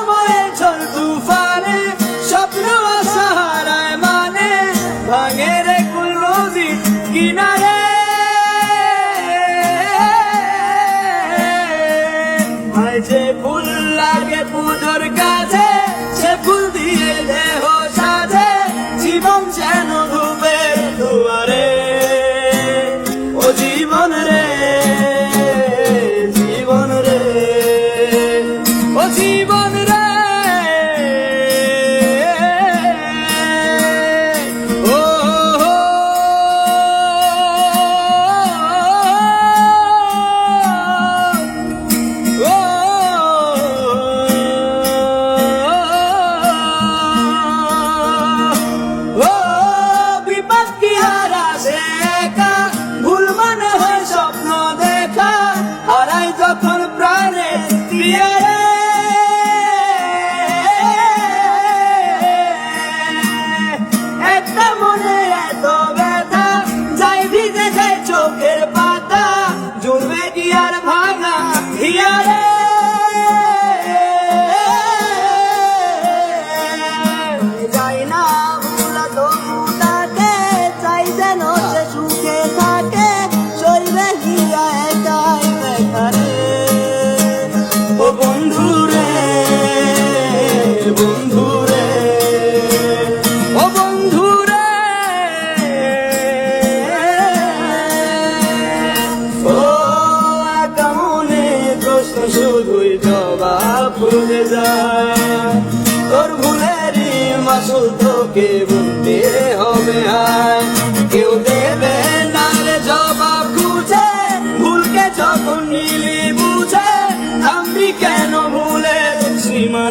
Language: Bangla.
সময়ের ঝড় তুফানে স্বপ্ন আশা হারায় মানে ভাঙে রে কুল নদীর কিনারে। যে ফুল লাগে পুজোর কাছে সে ফুল দিয়ে দেহ সাজে জীবন যেন ধূপের দুয়ারে। ও জীবন রে জীবন রে ও জীবন রে ও যখন প্রাণে একটা মনে এত ব্যথা যাই ভিজে যায় চোখের পাতা জুড়বে কি আর ভাঙা হিয়ারে। যাই না ভুলা তবু তাকে চাই যেন সে সুখে থাকে চলবে হিয়া একাই বেকারে। ও বন্ধুরে বন্ধুরে ও বন্ধুরে ও একা মনে প্রশ্ন শুধুই জবাব খুঁজে যায়। তোর ভুলেরই মাসুল তোকে বুঝতে হবে আয় কেউ দেবে না রে জবাব খুঁজে ভুলকে যখন নিলি বুঝে থামবি কেন ভুলে সীমা।